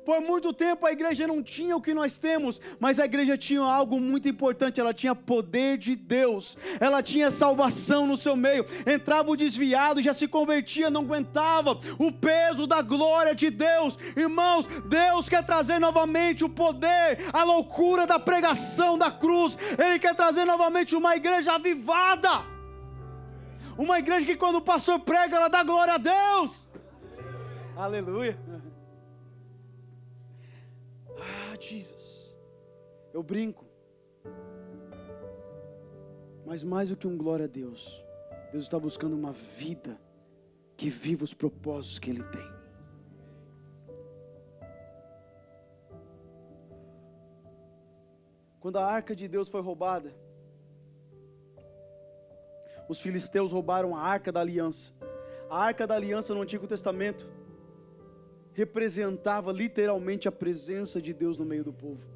Por muito tempo a igreja não tinha o que nós temos, mas a igreja tinha algo muito importante, ela tinha poder de Deus, ela tinha salvação no seu meio. Entrava o desviado, já se convertia, não aguentava o peso da glória de Deus. Irmãos, Deus quer trazer novamente o poder, a loucura da pregação da cruz. Ele quer trazer novamente uma igreja avivada, uma igreja que quando o pastor prega, ela dá glória a Deus. Aleluia. Jesus, eu brinco, mas mais do que um glória a Deus, Deus está buscando uma vida que viva os propósitos que Ele tem. Quando a arca de Deus foi roubada, os filisteus roubaram a arca da aliança. A arca da aliança no Antigo Testamento representava literalmente a presença de Deus no meio do povo.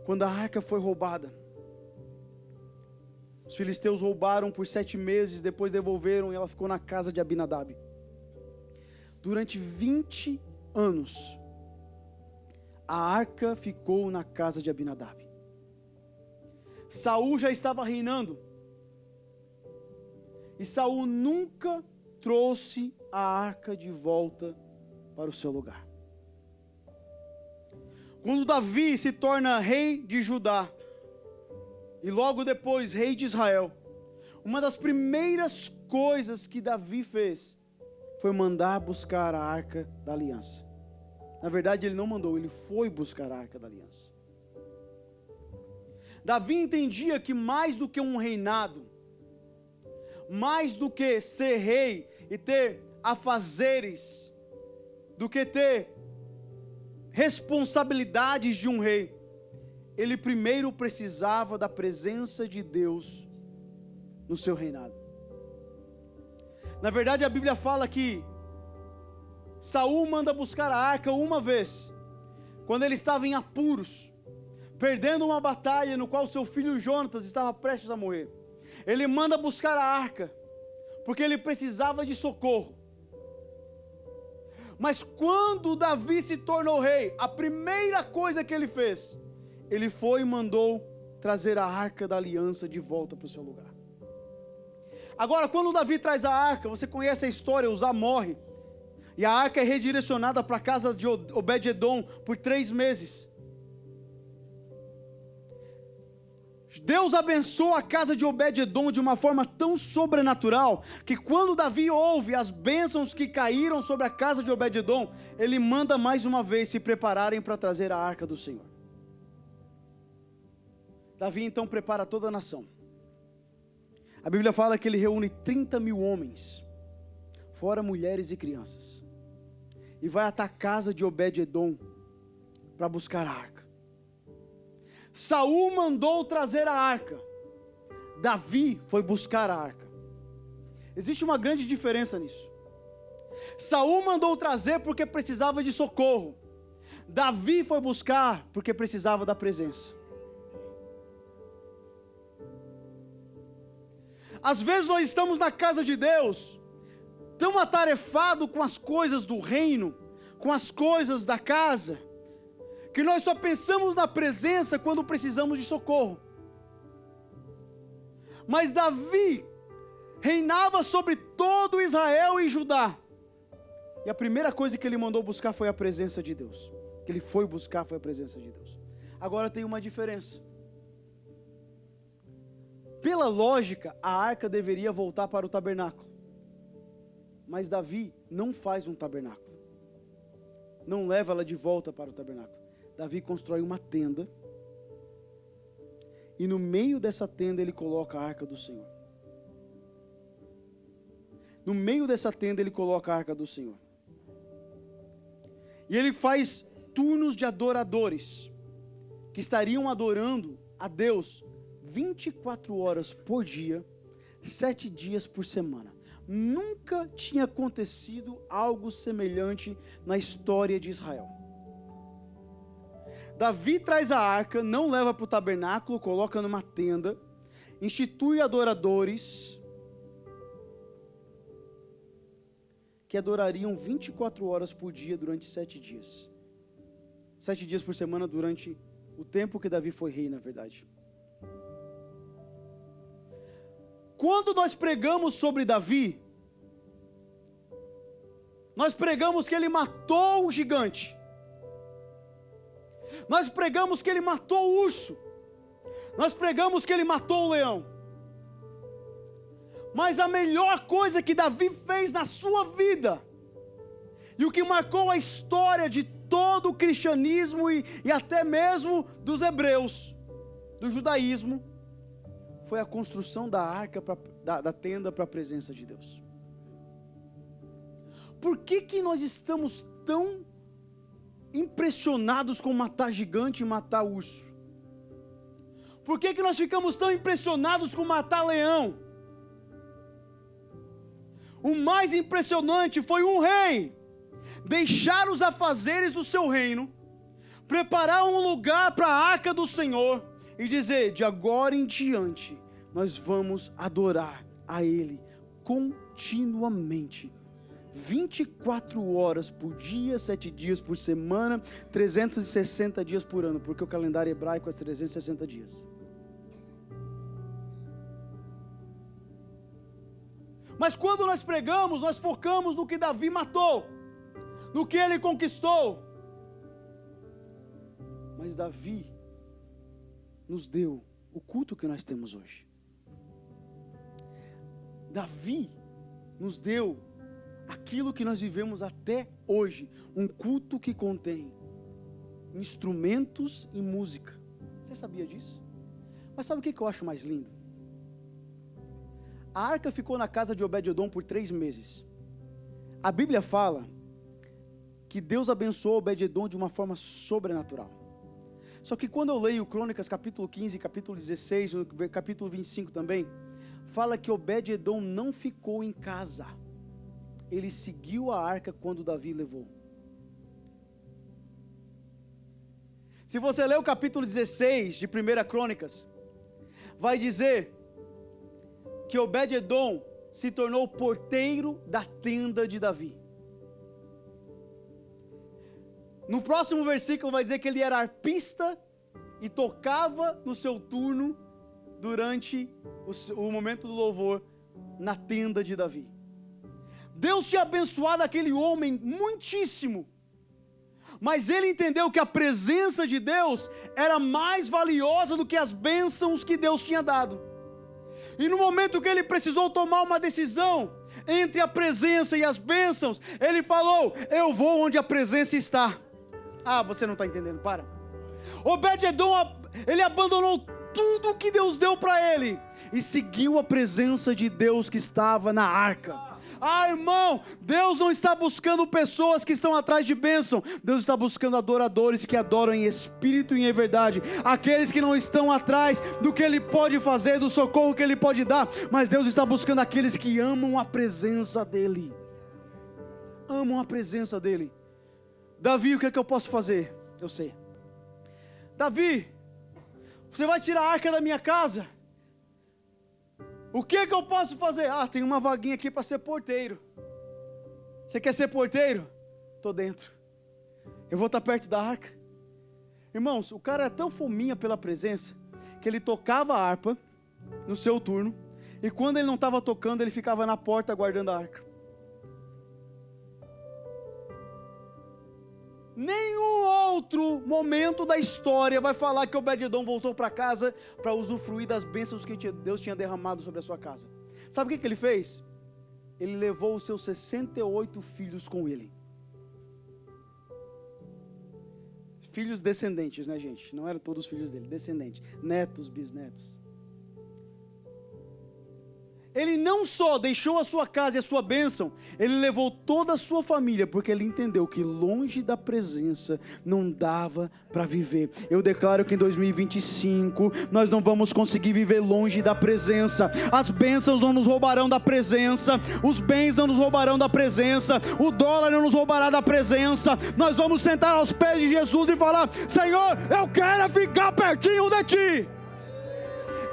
Quando a arca foi roubada, os filisteus roubaram por 7 meses, depois devolveram e ela ficou na casa de Abinadab. Durante 20 anos, a arca ficou na casa de Abinadab. Saul já estava reinando, e Saul nunca trouxe a arca de volta para o seu lugar. Quando Davi se torna rei de Judá, e logo depois rei de Israel, uma das primeiras coisas que Davi fez, foi mandar buscar a arca da aliança. Na verdade ele não mandou, ele foi buscar a arca da aliança. Davi entendia que mais do que um reinado, mais do que ser rei e ter afazeres, do que ter responsabilidades de um rei, ele primeiro precisava da presença de Deus no seu reinado. Na verdade a Bíblia fala que Saul manda buscar a arca uma vez, quando ele estava em apuros, perdendo uma batalha no qual seu filho Jonatas estava prestes a morrer. Ele manda buscar a arca, porque ele precisava de socorro. Mas quando Davi se tornou rei, a primeira coisa que ele fez, ele foi e mandou trazer a arca da aliança de volta para o seu lugar. Agora, quando Davi traz a arca, você conhece a história, Uzá morre, e a arca é redirecionada para a casa de Obed-edom por 3 meses. Deus abençoa a casa de Obed-edom de uma forma tão sobrenatural, que quando Davi ouve as bênçãos que caíram sobre a casa de Obed-edom, ele manda mais uma vez se prepararem para trazer a arca do Senhor. Davi então prepara toda a nação. A Bíblia fala que ele reúne 30.000 homens, fora mulheres e crianças, e vai até a casa de Obed-edom para buscar a arca. Saul mandou trazer a arca. Davi foi buscar a arca. Existe uma grande diferença nisso. Saul mandou trazer porque precisava de socorro. Davi foi buscar porque precisava da presença. Às vezes nós estamos na casa de Deus, tão atarefado com as coisas do reino, com as coisas da casa, que nós só pensamos na presença quando precisamos de socorro. Mas Davi reinava sobre todo Israel e Judá. E a primeira coisa que ele mandou buscar foi a presença de Deus. Que ele foi buscar foi a presença de Deus. Agora tem uma diferença. Pela lógica, a arca deveria voltar para o tabernáculo. Mas Davi não faz um tabernáculo. Não leva ela de volta para o tabernáculo. Davi constrói uma tenda. E no meio dessa tenda ele coloca a arca do Senhor. No meio dessa tenda ele coloca a arca do Senhor. E ele faz turnos de adoradores, que estariam adorando a Deus 24 horas por dia, 7 dias por semana. Nunca tinha acontecido algo semelhante na história de Israel. Davi traz a arca, não leva para o tabernáculo, coloca numa tenda, institui adoradores, que adorariam 24 horas por dia durante 7 dias. 7 dias por semana durante o tempo que Davi foi rei, na verdade. Quando nós pregamos sobre Davi, nós pregamos que ele matou o gigante. Nós pregamos que ele matou o urso. Nós pregamos que ele matou o leão. Mas a melhor coisa que Davi fez na sua vida, e o que marcou a história de todo o cristianismo e até mesmo dos hebreus, do judaísmo, foi a construção da arca, da tenda para a presença de Deus. Por que nós estamos tão impressionados com matar gigante e matar urso? Por que nós ficamos tão impressionados com matar leão? O mais impressionante foi um rei deixar os afazeres do seu reino, preparar um lugar para a arca do Senhor e dizer: de agora em diante nós vamos adorar a Ele continuamente, 24 horas por dia, 7 dias por semana, 360 dias por ano, porque o calendário hebraico é 360 dias. Mas quando nós pregamos, nós focamos no que Davi matou, no que ele conquistou. Mas Davi nos deu o culto que nós temos hoje. Davi nos deu aquilo que nós vivemos até hoje, um culto que contém instrumentos e música. Você sabia disso? Mas sabe o que eu acho mais lindo? A arca ficou na casa de Obed-edom por 3 meses. A Bíblia fala que Deus abençoou Obed-edom de uma forma sobrenatural. Só que quando eu leio Crônicas capítulo 15, capítulo 16, capítulo 25 também, fala que Obed-edom não ficou em casa. Ele seguiu a arca quando Davi levou. Se você ler o capítulo 16 de 1 Crônicas, vai dizer que Obed-edom se tornou o porteiro da tenda de Davi. No próximo versículo vai dizer que ele era arpista e tocava no seu turno durante o momento do louvor na tenda de Davi. Deus tinha abençoado aquele homem muitíssimo, mas ele entendeu que a presença de Deus era mais valiosa do que as bênçãos que Deus tinha dado. E no momento que ele precisou tomar uma decisão entre a presença e as bênçãos, ele falou: eu vou onde a presença está. Ah, você não está entendendo, para. Obed-edom, ele abandonou tudo que Deus deu para ele e seguiu a presença de Deus que estava na arca. Ah, irmão, Deus não está buscando pessoas que estão atrás de bênção. Deus está buscando adoradores que adoram em espírito e em verdade. Aqueles que não estão atrás do que Ele pode fazer, do socorro que Ele pode dar. Mas Deus está buscando aqueles que amam a presença dEle. Amam a presença dEle. Davi, o que é que eu posso fazer? Eu sei. Davi, você vai tirar a arca da minha casa? O que é que eu posso fazer? Ah, tem uma vaguinha aqui para ser porteiro. Você quer ser porteiro? Estou dentro. Eu vou estar perto da arca. Irmãos, o cara é tão fominha pela presença, que ele tocava a harpa no seu turno, e quando ele não estava tocando, ele ficava na porta guardando a arca. Nenhum outro momento da história vai falar que Obed-edom voltou para casa para usufruir das bênçãos que Deus tinha derramado sobre a sua casa. Sabe o que ele fez? Ele levou os seus 68 filhos com ele. Filhos descendentes, né, gente? Não eram todos filhos dele, descendentes, netos, bisnetos. Ele não só deixou a sua casa e a sua bênção, ele levou toda a sua família, porque ele entendeu que longe da presença não dava para viver. Eu declaro que em 2025 nós não vamos conseguir viver longe da presença. As bênçãos não nos roubarão da presença, os bens não nos roubarão da presença, o dólar não nos roubará da presença. Nós vamos sentar aos pés de Jesus e falar: Senhor, eu quero ficar pertinho de Ti.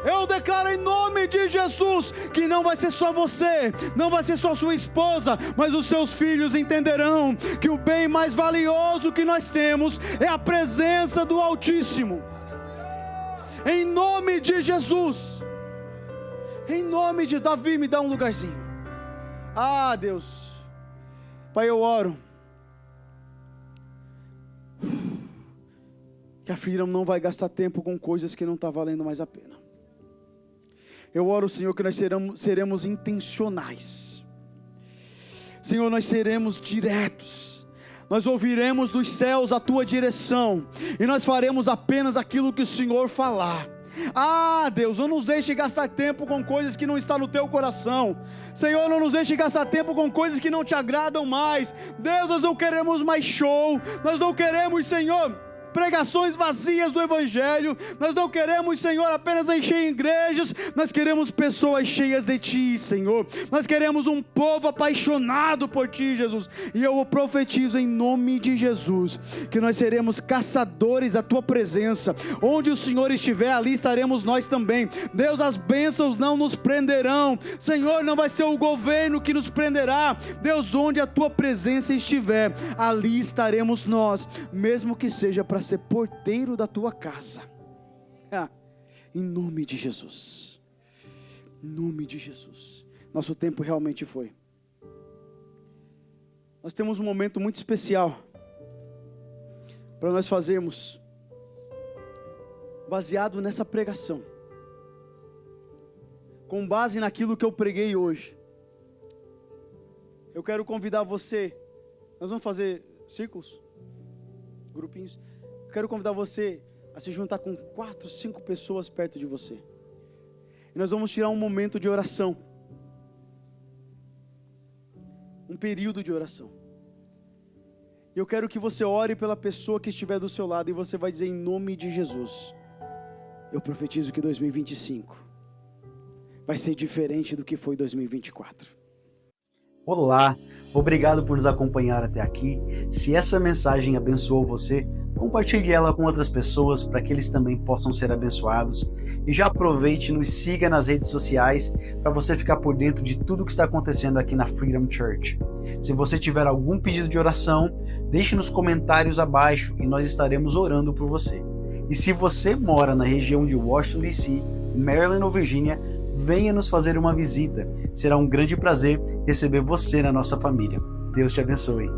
Eu declaro em nome de Jesus que não vai ser só você, não vai ser só sua esposa, mas os seus filhos entenderão que o bem mais valioso que nós temos é a presença do Altíssimo. Em nome de Jesus. Em nome de Davi, me dá um lugarzinho. Ah, Deus. Pai, eu oro que a Freedom não vai gastar tempo com coisas que não está valendo mais a pena. Eu oro, Senhor, que nós seremos intencionais. Senhor, nós seremos diretos. Nós ouviremos dos céus a Tua direção. E nós faremos apenas aquilo que o Senhor falar. Ah, Deus, não nos deixe gastar tempo com coisas que não estão no Teu coração. Senhor, não nos deixe gastar tempo com coisas que não Te agradam mais. Deus, nós não queremos mais show. Nós não queremos, Senhor, pregações vazias do Evangelho. Nós não queremos, Senhor, apenas encher igrejas. Nós queremos pessoas cheias de Ti, Senhor. Nós queremos um povo apaixonado por Ti, Jesus. E eu profetizo em nome de Jesus que nós seremos caçadores da Tua presença. Onde o Senhor estiver, ali estaremos nós também. Deus, as bênçãos não nos prenderão. Senhor, não vai ser o governo que nos prenderá. Deus, onde a Tua presença estiver, ali estaremos nós, mesmo que seja para ser porteiro da Tua casa. Em nome de Jesus. Em nome de Jesus. Nosso tempo realmente foi. Nós temos um momento muito especial para nós fazermos, baseado nessa pregação, com base naquilo que eu preguei hoje. Eu quero convidar você. Nós vamos fazer círculos, grupinhos. Quero convidar você a se juntar com 4, 5 pessoas perto de você. E nós vamos tirar um momento de oração. Um período de oração. E eu quero que você ore pela pessoa que estiver do seu lado. E você vai dizer em nome de Jesus: eu profetizo que 2025 vai ser diferente do que foi 2024. Olá, obrigado por nos acompanhar até aqui. Se essa mensagem abençoou você, compartilhe ela com outras pessoas para que eles também possam ser abençoados. E já aproveite e nos siga nas redes sociais para você ficar por dentro de tudo que está acontecendo aqui na Freedom Church. Se você tiver algum pedido de oração, deixe nos comentários abaixo e nós estaremos orando por você. E se você mora na região de Washington DC, Maryland ou Virgínia, venha nos fazer uma visita. Será um grande prazer receber você na nossa família. Deus te abençoe.